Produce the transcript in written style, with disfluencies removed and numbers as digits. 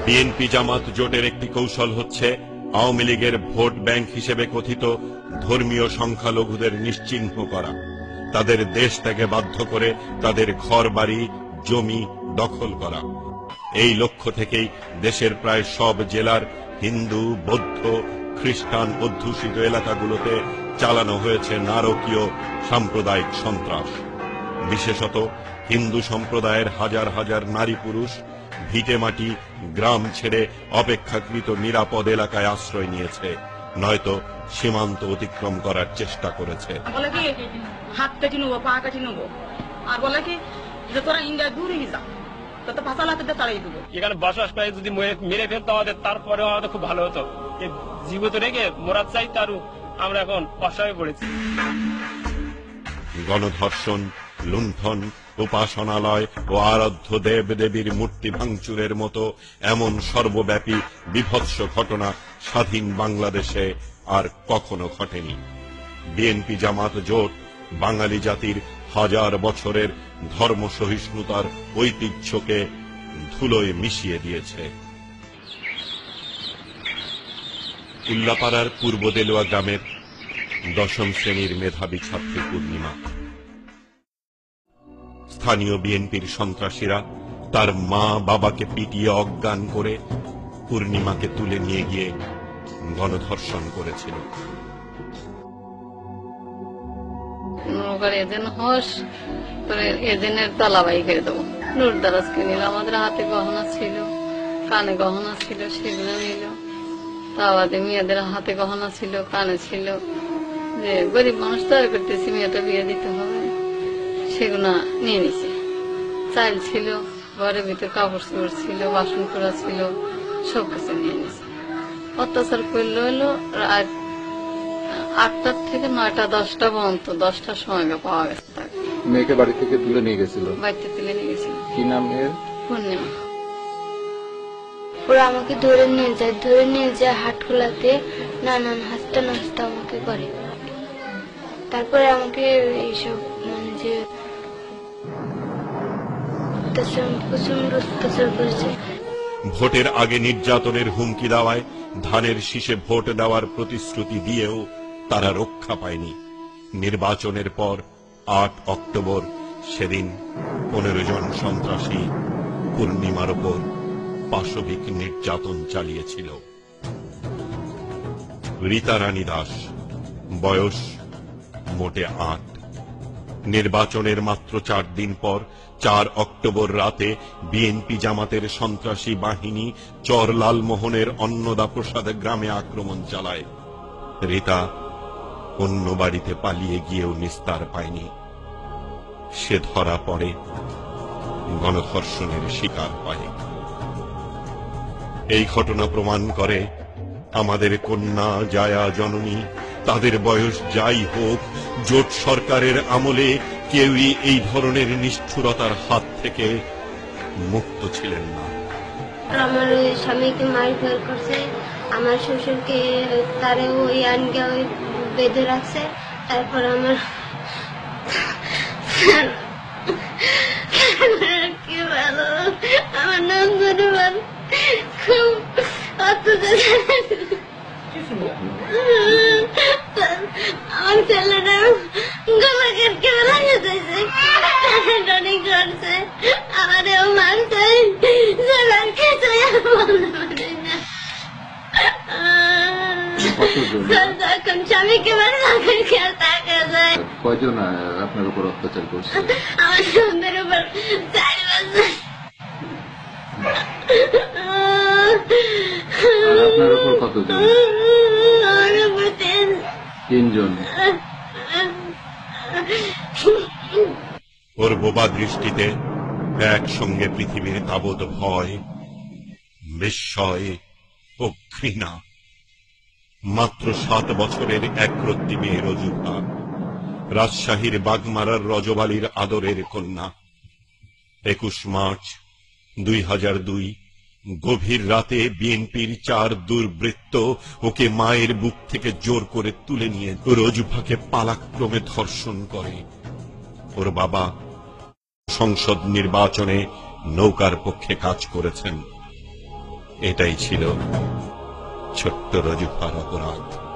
BNP জামাত জোটের একটি কৌশল হচ্ছে আওয়ামী লীগের ভোট ব্যাংক হিসেবে কথিত ধর্মীয় সংখ্যালঘুদের নিশ্চিহ্ন করা, তাদের দেশ ত্যাগে বাধ্য করে তাদের ঘরবাড়ি জমি দখল করা। এই লক্ষ্য থেকেই দেশের প্রায় সব জেলার হিন্দু, বৌদ্ধ, খ্রিস্টান অধ্যুষিত এলাকাগুলোতে চালানো হয়েছে নারকীয় সাম্প্রদায়িক সন্ত্রাস। বিশেষত হিন্দু সম্প্রদায়ের হাজার হাজার নারী পুরুষ ভিটেমাটি গ্রাম ছেড়ে অপেক্ষাকৃত নিরাপদ এলাকায় আশ্রয় নিয়েছে, নয়তো সীমান্ত অতিক্রম করার চেষ্টা করেছে। বলে কি হাত কেটে নেবো, পা কেটে নেবো, আর বলে কি যে তোরা ইন্ডিয়া দূরে যা, তো ফাঁসাল হাতে তাড়াই দেবো। এখানে বসবাস করে যদি মেরে ফেলতো আমাদের, তারপরে আমাদের খুব ভালো হতো। জীবিত রেখে মোরা চাই, তারও আমরা এখন অসহায় পড়েছি। গণধর্ষণ, লুণ্ঠন, উপাসনালয় ও আরাধ্য দেব দেবীর মূর্তি ভাঙচুরের মতো এমন সর্বব্যাপী বিভৎস ঘটনা স্বাধীন বাংলাদেশে আর কখনো ঘটেনি। বিএনপি জামাত জোট বাঙালি জাতির হাজার বছরের ধর্ম সহিষ্ণুতার ঐতিহ্যকে ধুলোয় মিশিয়ে দিয়েছে। উল্লাপাড়ার পূর্ব দেলুয়া গ্রামের 10ম শ্রেণীর মেধাবী ছাত্রী পূর্ণিমা। স্থানীয় বিএনপির সন্ত্রাসীরা তার মা বাবাকে পিটিয়ে অজ্ঞান করে পূর্ণিমাকে তুলে নিয়ে গিয়ে গণধর্ষণ করেছিল। এজেন্টের তালাবাই করে দেবো। নুরদারাজ কিনিল, আমাদের হাতে গহনা ছিল, কানে গহনা ছিল, সেগুলো নিল। তা বাদে মেয়েদের হাতে গহনা ছিল, কানে ছিল, যে গরিব মানুষ তৈরি করতেছি, মেয়েটা বিয়ে দিতে হবে, সেগুলো নিয়ে নিছে। চাল ছিল, ঘরের ভিতরে কাপড় চোপড় ছিল, বাসন করা ছিল, সব কিছু নিয়ে নিছে। অত্যাচার করলো হলো রাত 8টা থেকে 9টা 10টা পর্যন্ত, 10টার সময় পাওয়া গেছে তাকে। মেয়েকে বাড়ি থেকে তুলে নিয়ে গেছিল, বাড়িতে তুলে নিয়ে গেছিল। কি নাম এর? পূর্ণিমা। ওরা আমাকে ধরে নিয়ে যায় হাটখোলাতে, নানান হাসতে নাচতে আমাকে করে। তারপরে আমাকে এইসব মানে যে প্রচন্ড অত্যাচার করেছে। ভোটের আগে নির্যাতনের হুমকি দেওয়ায়, ধানের শীষে ভোট দেওয়ার প্রতিশ্রুতি দিয়েও তারা রক্ষা পায়নি। নির্বাচনের পর 8 অক্টোবর সেদিন 15 জন সন্ত্রাসী পূর্ণিমার ওপর পাশবিক নির্যাতন চালিয়েছিল। রীতা রানী দাস, বয়স মোটে 8। নির্বাচনের মাত্র 4 দিন পর 4 অক্টোবর রাতে বিএনপি জামাতের সন্ত্রাসী বাহিনী চর লালমোহনের অন্নদা প্রসাদ গ্রামে আক্রমণ চালায়। রীতা অন্য বাড়িতে পালিয়ে গিয়েও নিস্তার পায়নি। সে ধরা পড়ে, গণধর্ষণের শিকার হয়। এই ঘটনা প্রমাণ করে আমাদের কন্যা জায়া জননী, তাদের বয়স যাই হোক, জোট সরকারের আমলে কেউই এই ধরনের নিষ্ঠুরতার হাত থেকে মুক্ত ছিলেন না। আমার স্বামীকে মারধর করছে, আমার শ্বশুরকে তারে ওই আনগা ওই বেঁধে রাখছে। তারপর আমার কি ভালো, আমার নাম ধরে খুব আমার ছেলেটা গলা কেটে বেলা গেছে, টানি করছে, আমারও মারছে, এখন স্বামীকে টাকা যায়। কয়জন আপনার উপর অত্যাচার করছে? আমার স্বামীর উপর 4 বছর। আপনার উপর কতজন? আমার উপর 3 জন। ওর বোবা দৃষ্টিতে একসঙ্গে পৃথিবীর তাবৎ ভয়, বিস্ময় ও ঘৃণা। মাত্র 7 বছরের একরত্তি মেয়ে রজুভা, রাজশাহীর বাগমারার রজবালির আদরের কন্যা। 21 মার্চ 2002 গভীর রাতে বিএনপির 4 দুর্বৃত্ত ওকে মায়ের বুক থেকে জোর করে তুলে নিয়ে রজুভাকে পালাক্রমে ধর্ষণ করে। ওর বাবা সংসদ নির্বাচনে নৌকার পক্ষে কাজ করেছেন। এটাই ছিল ছোট্ট রজুফার অপরাধ।